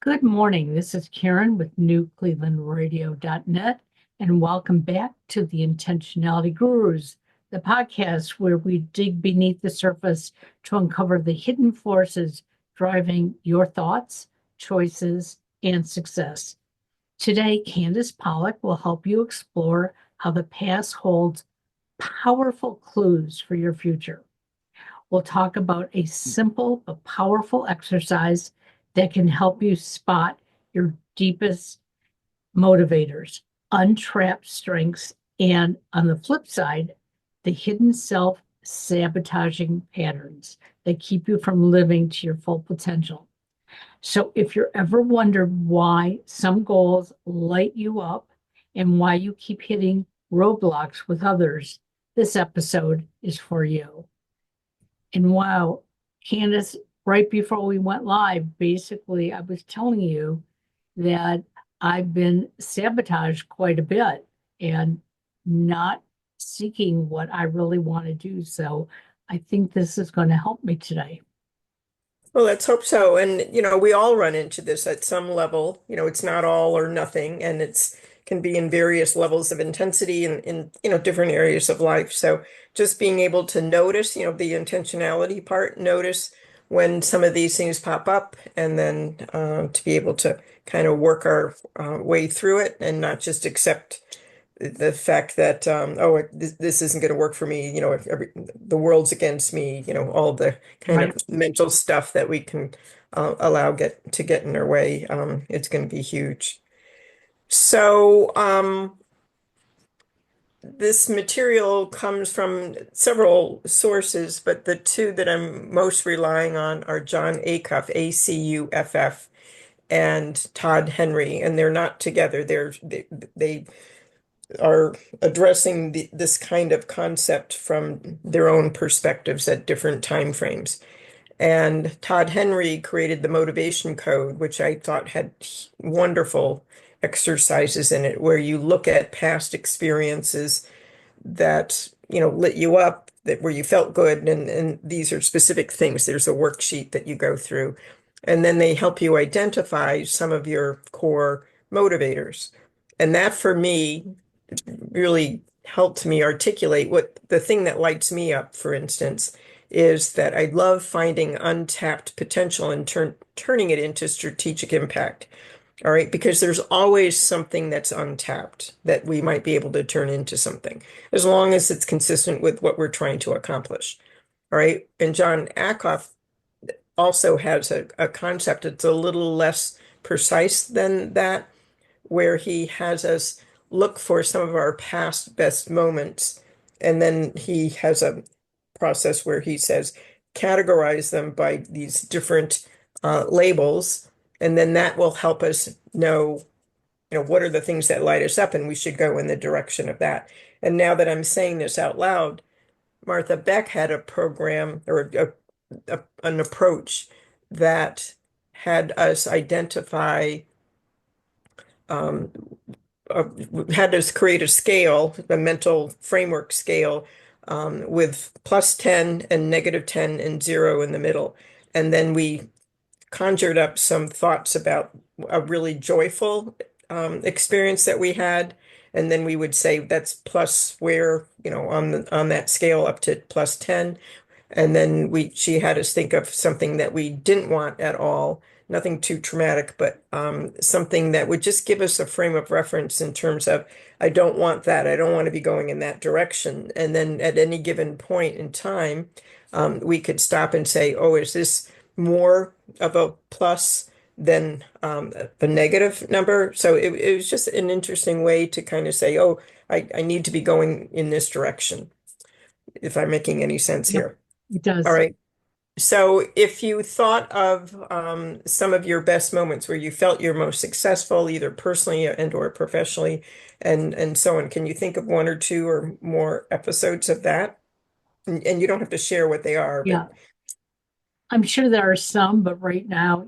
Good morning. This is Karen with newclevelandradio.net, and welcome back to the Intentionality Gurus, the podcast where we dig beneath the surface to uncover the hidden forces driving your thoughts, choices, and success. Today, Candace Pollock will help you explore how the past holds powerful clues for your future. We'll talk about a simple but powerful exercise that can help you spot your deepest motivators, untrapped strengths, and on the flip side, the hidden self-sabotaging patterns that keep you from living to your full potential. So if you're ever wondered why some goals light you up and why you keep hitting roadblocks with others, this episode is for you. And wow, Candace, right before we went live, basically, I was telling you that I've been sabotaged quite a bit and not seeking what I really want to do. So I think this is going to help me today. Well, let's hope so. And, we all run into this at some level. It's not all or nothing, and it's can be in various levels of intensity in different areas of life. So just being able to notice, the intentionality part, notice when some of these things pop up, and then to be able to kind of work our way through it and not just accept the fact that this isn't going to work for me, if the world's against me, all the kind Right. of mental stuff that we can allow get in our way, it's going to be huge. So this material comes from several sources, but the two that I'm most relying on are John Acuff, Acuff, and Todd Henry, and they're not together. They are addressing this kind of concept from their own perspectives at different time frames. And Todd Henry created the motivation code, which I thought had wonderful exercises in it, where you look at past experiences that, lit you up, that where you felt good, and these are specific things. There's a worksheet that you go through, and then they help you identify some of your core motivators. And that for me really helped me articulate what the thing that lights me up, for instance, is that I love finding untapped potential and turning it into strategic impact. All right, because there's always something that's untapped that we might be able to turn into something, as long as it's consistent with what we're trying to accomplish. All right. And John Acuff also has a concept that's a little less precise than that, where he has us look for some of our past best moments. And then he has a process where he says, categorize them by these different labels. And then that will help us know, what are the things that light us up, and we should go in the direction of that. And now that I'm saying this out loud, Martha Beck had a program or an approach that had us identify um, uh, had us create a scale, a mental framework scale, with plus 10 and negative 10 and 0 in the middle. And then we conjured up some thoughts about a really joyful experience that we had. And then we would say that's plus where, on that scale up to plus 10. And then she had us think of something that we didn't want at all, nothing too traumatic, but something that would just give us a frame of reference in terms of, I don't want that. I don't want to be going in that direction. And then at any given point in time, we could stop and say, oh, is this more of a plus than a negative number? So it was just an interesting way to kind of say, oh, I need to be going in this direction, if I'm making any sense Yep, here. it All does. right. So if you thought of some of your best moments where you felt you're most successful, either personally and or professionally, and so on, can you think of one or two or more episodes of that? And you don't have to share what they are, but Yeah, I'm sure there are some, but right now,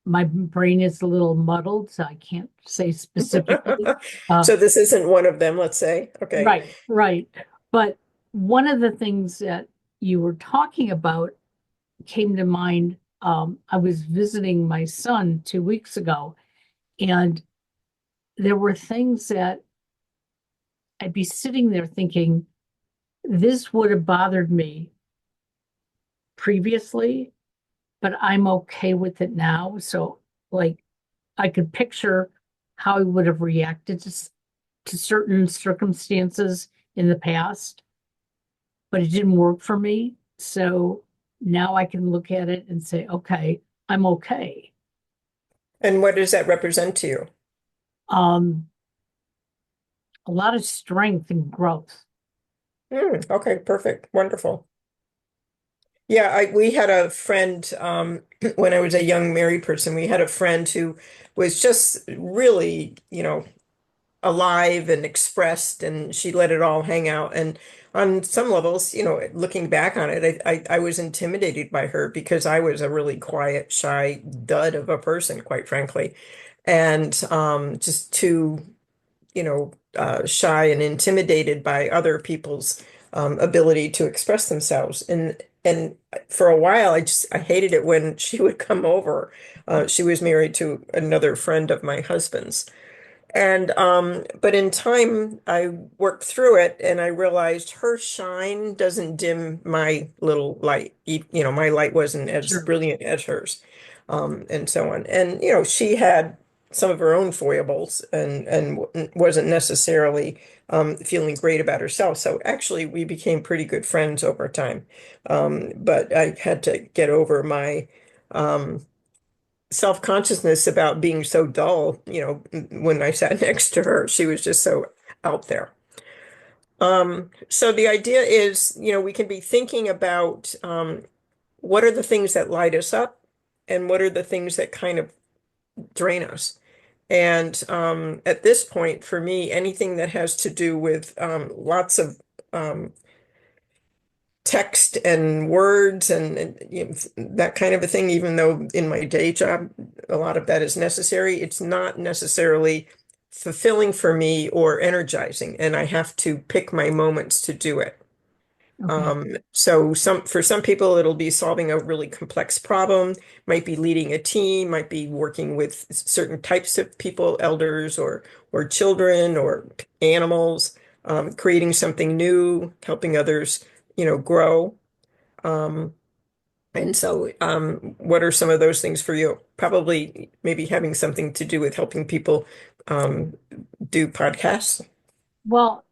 my brain is a little muddled, so I can't say specifically. Uh, so this isn't one of them, let's say. Okay. right, right. But one of the things that you were talking about came to mind I was visiting my son 2 weeks ago, and there were things that I'd be sitting there thinking, this would have bothered me previously, but I'm okay with it now. So, like, I could picture how I would have reacted to certain circumstances in the past, but it didn't work for me. So now I can look at it and say, okay, I'm okay. And what does that represent to you? Um, a lot of strength and growth. Okay, perfect. Wonderful. Yeah, we had a friend when I was a young married person, we had a friend who was just really, alive and expressed, and she let it all hang out. And on some levels, looking back on it, I was intimidated by her because I was a really quiet, shy dud of a person, quite frankly, and just too shy and intimidated by other people's ability to express themselves. And for a while, I hated it when she would come over. She was married to another friend of my husband's. And but in time I worked through it and I realized her shine doesn't dim my little light. My light wasn't as Sure. brilliant as hers, and so on. And she had some of her own foibles and wasn't necessarily feeling great about herself. So actually we became pretty good friends over time. But I had to get over my self-consciousness about being so dull, when I sat next to her. She was just so out there. So the idea is, we can be thinking about what are the things that light us up and what are the things that kind of drain us. And at this point, for me, anything that has to do with lots of text and words and that kind of a thing, even though in my day job, a lot of that is necessary, it's not necessarily fulfilling for me or energizing, and I have to pick my moments to do it. Okay. So for some people, it'll be solving a really complex problem, might be leading a team, might be working with certain types of people, elders or children or animals, creating something new, helping others, grow. Um, and so, what are some of those things for you? Probably maybe having something to do with helping people um, do podcasts. Well,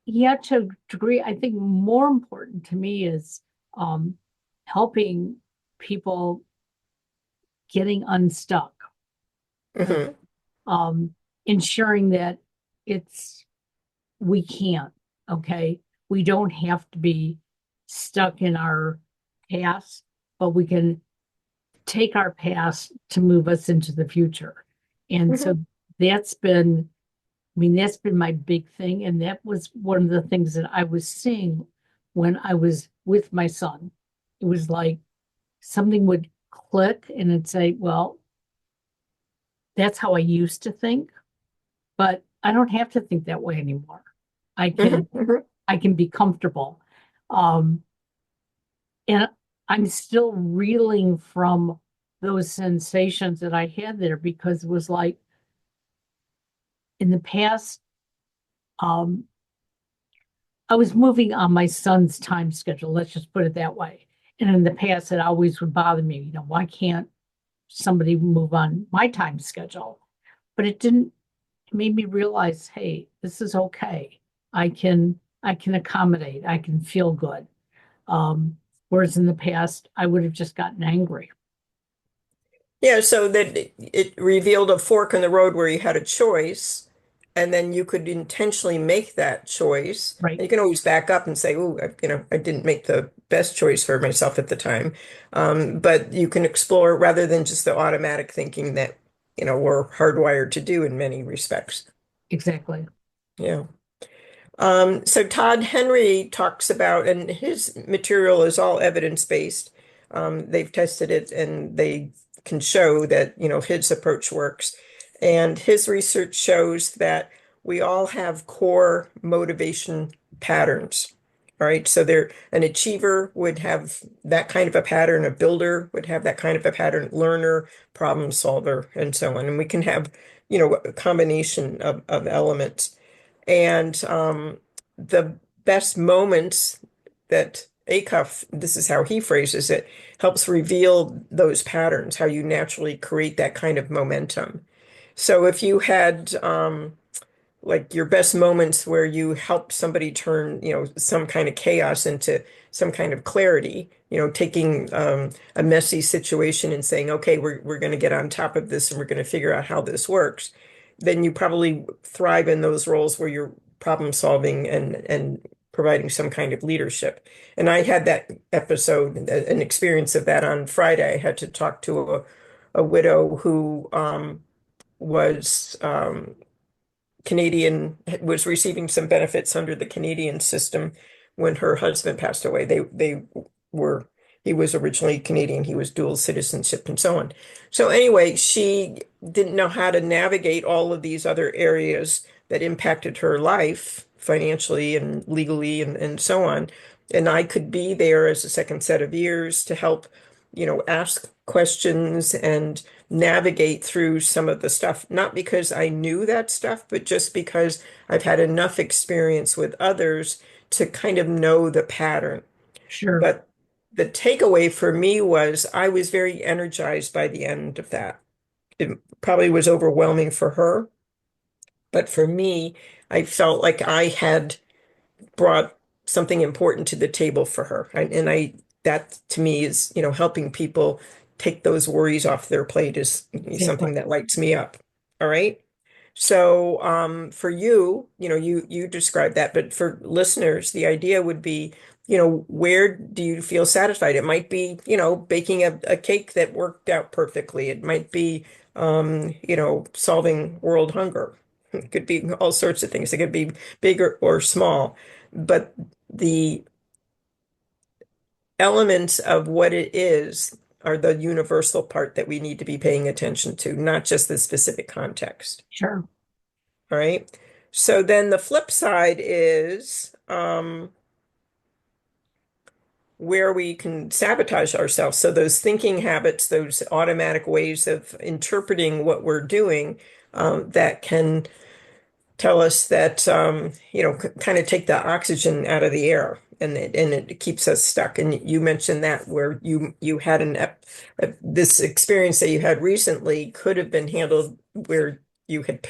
yeah, to a degree, I think more important to me is um, helping people getting unstuck. Okay. Hmm. Um, Ensuring that it's we can't, okay? We don't have to be stuck in our past, but we can take our past to move us into the future. And so Hmm. that's been, I mean, that's been my big thing. And that was one of the things that I was seeing when I was with my son. It was like something would click and it'd say, well, that's how I used to think, but I don't have to think that way anymore. I Hmm. can Hmm. I can be comfortable. Um, and I'm still reeling from those sensations that I had there because it was like in the past, um, I was moving on my son's time schedule. Let's just put it that way. And in the past, it always would bother me. Why can't somebody move on my time schedule? But it didn't. It made me realize, hey, this is okay. I can accommodate. I can feel good. Whereas in the past, I would have just gotten angry. Yeah, so that it revealed a fork in the road where you had a choice, and then you could intentionally make that choice. Right. And you can always back up and say, "Oh, I didn't make the best choice for myself at the time." But you can explore rather than just the automatic thinking that, we're hardwired to do in many respects. Exactly. Yeah. So Todd Henry talks about, and his material is all evidence-based. They've tested it and they can show that, his approach works. And his research shows that we all have core motivation patterns. All right. So an achiever would have that kind of a pattern, a builder would have that kind of a pattern, learner, problem solver, and so on. And we can have, a combination of elements. And the best moments that Acuff, this is how he phrases it, helps reveal those patterns, how you naturally create that kind of momentum. So if you had like your best moments where you help somebody turn, some kind of chaos into some kind of clarity, taking a messy situation and saying, okay, we're going to get on top of this and we're going to figure out how this works, then you probably thrive in those roles where you're problem solving and providing some kind of leadership. And I had that episode, an experience of that on Friday. I had to talk to a widow who was Canadian, was receiving some benefits under the Canadian system when her husband passed away. They were he was originally Canadian, he was dual citizenship and so on. So anyway, she didn't know how to navigate all of these other areas that impacted her life financially and legally and so on. And I could be there as a second set of ears to help, ask questions and navigate through some of the stuff, not because I knew that stuff, but just because I've had enough experience with others to kind of know the pattern. Sure, But the takeaway for me was I was very energized by the end of that. It probably was overwhelming for her, but for me, I felt like I had brought something important to the table for her. That to me is, helping people take those worries off their plate is exactly. something that lights me up. All right. So, for you, you described that, but for listeners, the idea would be, where do you feel satisfied? It might be, baking a cake that worked out perfectly. It might be, solving world hunger. It could be all sorts of things. It could be big or small, but the elements of what it is are the universal part that we need to be paying attention to, not just the specific context. Sure. All right. So then the flip side is where we can sabotage ourselves. So those thinking habits, those automatic ways of interpreting what we're doing, that can tell us that kind of take the oxygen out of the air, and it keeps us stuck. And you mentioned that where you had this experience that you had recently could have been handled where you had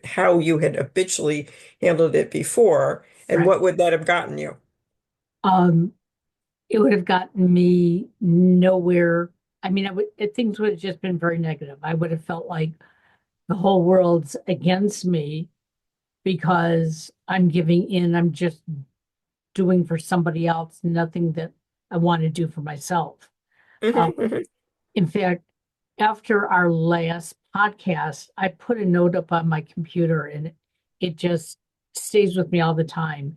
how you had habitually handled it before, and Right. what would that have gotten you? Um, it would have gotten me nowhere. I mean, things would have just been very negative. I would have felt like the whole world's against me because I'm giving in. I'm just doing for somebody else, nothing that I want to do for myself. Um, Mhm, in fact, after our last podcast, I put a note up on my computer and it just stays with me all the time.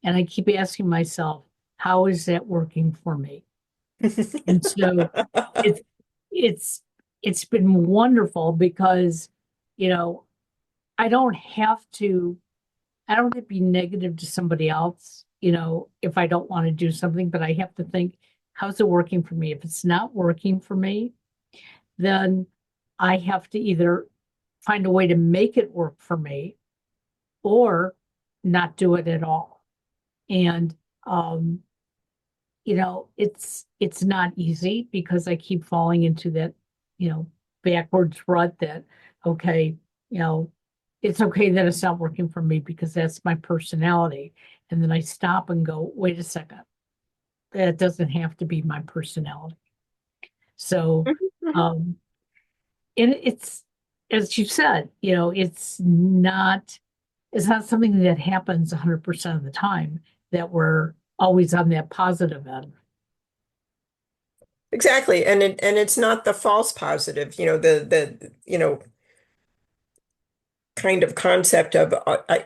And I keep asking myself, how is that working for me? And so mhm. it's it's it's been wonderful because, you know, I don't have to I don't have to be negative to somebody else, if I don't want to do something, but I have to think, how's it working for me? If it's not working for me, then I have to either find a way to make it work for me or not do it at all. And um, it's not easy because I keep falling into that, you know, backwards rut that, okay, you know, it's okay that it's not working for me because that's my personality. And then I stop and go, wait a second, that doesn't have to be my personality. So, um, and it's, as you said, it's not something that happens 100% of the time that we're always on that positive end. Exactly. And it's not the false positive, the kind of concept of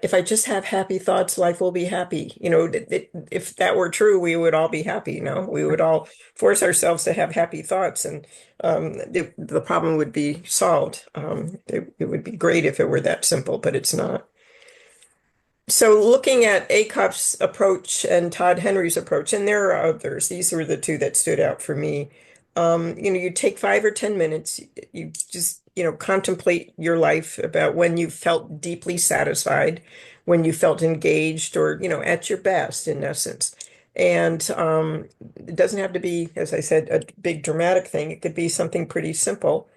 if I just have happy thoughts, life will be happy. If that were true, we would all be happy. We would all force ourselves to have happy thoughts, and the problem would be solved. It would be great if it were that simple, but it's not. So looking at Acuff's approach and Todd Henry's approach, and there are others, these were the two that stood out for me. You take 5 or 10 minutes, you just, contemplate your life about when you felt deeply satisfied, when you felt engaged or, at your best in essence. And it doesn't have to be, as I said, a big dramatic thing. It could be something pretty simple.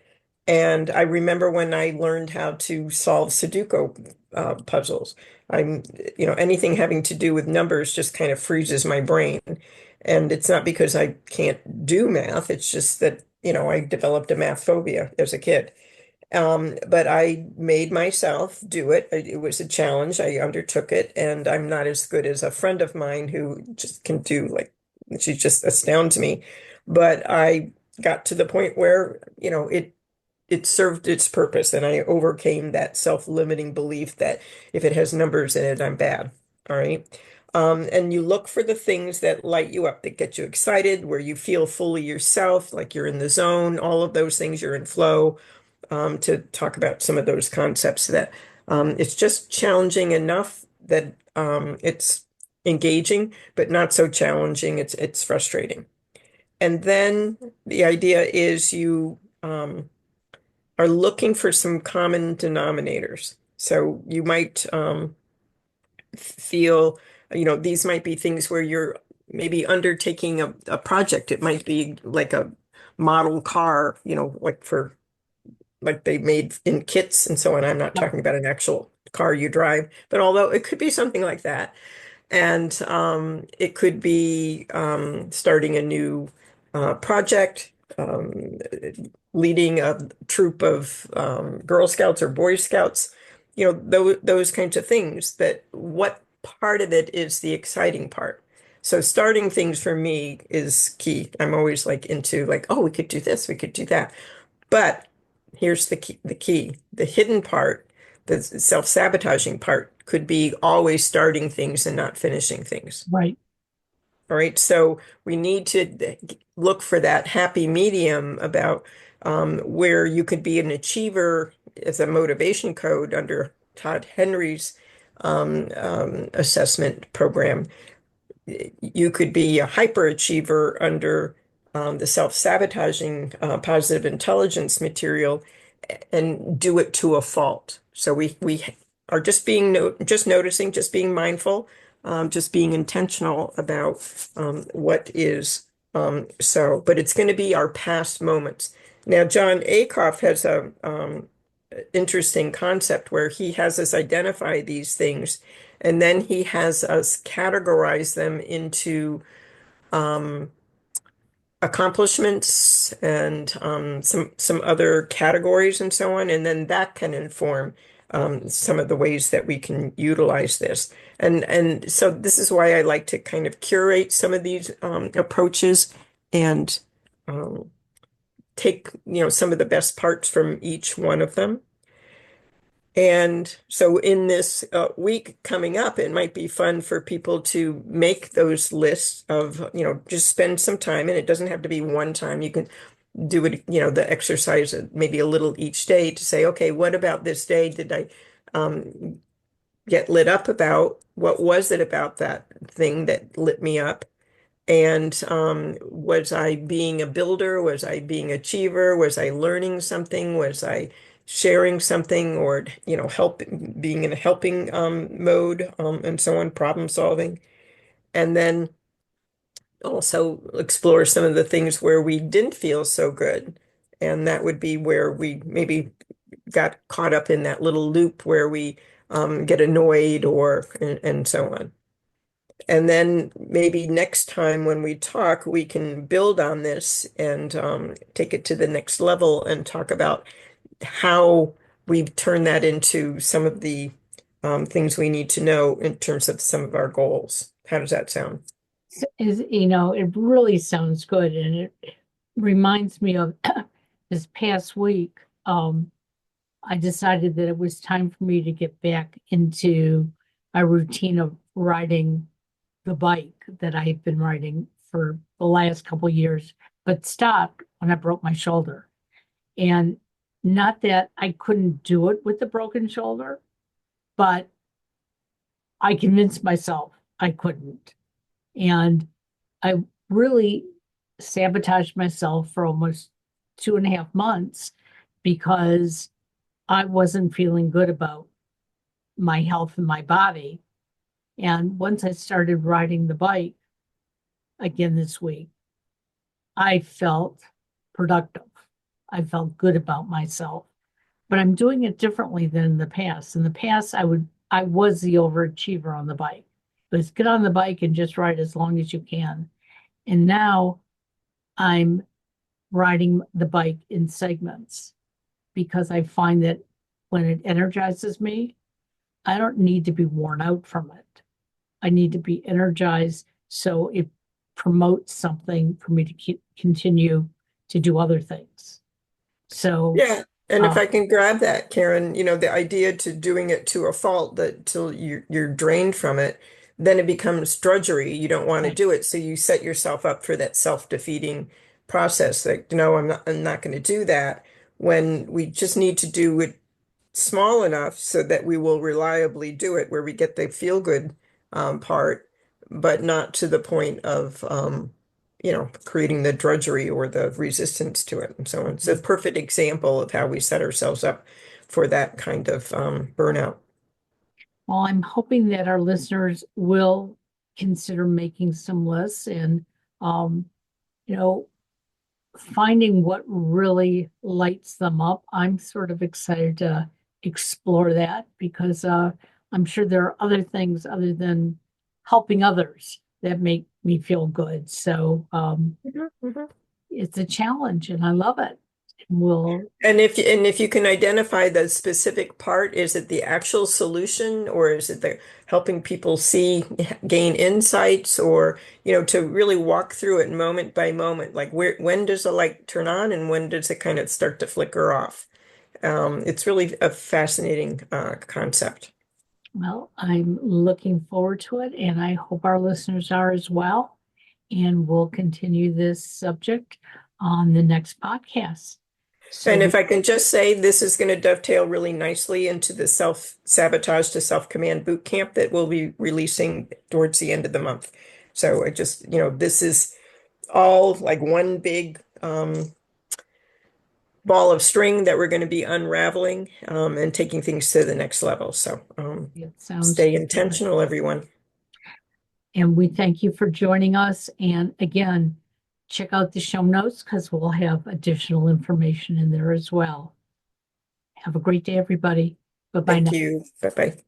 And I remember when I learned how to solve Sudoku puzzles. I'm, anything having to do with numbers just kind of freezes my brain. And it's not because I can't do math, it's just that, I developed a math phobia as a kid. But I made myself do it. It was a challenge. I undertook it, and I'm not as good as a friend of mine who just can do like, she just astounds me. But I got to the point where, it served its purpose, and I overcame that self-limiting belief that if it has numbers in it, I'm bad. All right. And you look for the things that light you up, that get you excited, where you feel fully yourself, like you're in the zone, all of those things, you're in flow, to talk about some of those concepts that it's just challenging enough that it's engaging, but not so challenging, it's frustrating. And then the idea is you are looking for some common denominators. So you might feel, these might be things where you're maybe undertaking a project. It might be like a model car, like for like they made in kits and so on. I'm not talking about an actual car you drive, but although it could be something like that. And it could be starting a new project, leading a troop of Girl Scouts or Boy Scouts, those kinds of things. That what part of it is the exciting part? So starting things for me is key. I'm always like into like, oh, we could do this, we could do that. But here's the hidden part, the self-sabotaging part could be always starting things and not finishing things. Right. All right. So we need to look for that happy medium about where you could be an achiever as a motivation code under Todd Henry's assessment program. You could be a hyperachiever under the self-sabotaging positive intelligence material and do it to a fault. So we are just being just noticing, just being mindful, just being intentional about what is so. But it's going to be our past moments. Now, John Acuff has a interesting concept where he has us identify these things, and then he has us categorize them into um, accomplishments and some other categories and so on, and then that can inform some of the ways that we can utilize this. And so this is why I like to kind of curate some of these approaches and um, take some of the best parts from each one of them. And so in this week coming up, it might be fun for people to make those lists of, just spend some time, and it doesn't have to be one time. You can do it, the exercise maybe a little each day to say, okay, what about this day did I get lit up about? What was it about that thing that lit me up? And was I being a builder? Was I being achiever? Was I learning something? Was I sharing something or, being in a helping mode and so on, problem solving? And then also explore some of the things where we didn't feel so good. And that would be where we maybe got caught up in that little loop where we get annoyed or and so on. And then maybe next time when we talk, we can build on this and take it to the next level and talk about how we've turned that into some of the things we need to know in terms of some of our goals. How does that sound? It really sounds good. And it reminds me of this past week. I decided that it was time for me to get back into my routine of riding the bike that I've been riding for the last couple of years, but stopped when I broke my shoulder. And not that I couldn't do it with the broken shoulder, but I convinced myself I couldn't. And I really sabotaged myself for almost 2.5 months because I wasn't feeling good about my health and my body. And once I started riding the bike again this week, I felt productive. I felt good about myself, but I'm doing it differently than in the past. In the past, I was the overachiever on the bike. Let's get on the bike and just ride as long as you can. And now I'm riding the bike in segments because I find that when it energizes me, I don't need to be worn out from it. I need to be energized so it promotes something for me to continue to do other things. So, Yeah. And if uh, I can grab that, Karen, the idea to doing it to a fault that till you're drained from it, then it becomes drudgery. You don't want to right, do it. So you set yourself up for that self-defeating process. Like, no, I'm not going to do that when we just need to do it small enough so that we will reliably do it where we get the feel good part, but not to the point of creating the drudgery or the resistance to it and so on. It's a okay. perfect example of how we set ourselves up for that kind of burnout. Well, I'm hoping that our listeners will consider making some lists and, um, you know, finding what really lights them up. I'm sort of excited to explore that because I'm sure there are other things other than helping others that make me feel good. So Mhm, mhm. it's a challenge and I love it. And we'll, And if you can identify the specific part, is it the actual solution or is it the helping people see, gain insights or, to really walk through it moment by moment, like when does the light turn on and when does it kind of start to flicker off? It's really a fascinating concept. well, I'm looking forward to it and I hope our listeners are as well. And we'll continue this subject on the next podcast. So And we, if I can just say, this is going to dovetail really nicely into the self-sabotage to self-command boot camp that we'll be releasing towards the end of the month. So I just, this is all like one big ball of string that we're going to be unraveling and taking things to the next level. So it sounds stay good. intentional, everyone. And we thank you for joining us. And again, check out the show notes because we'll have additional information in there as well. Have a great day, everybody. Bye bye now. Thank you. Bye-bye.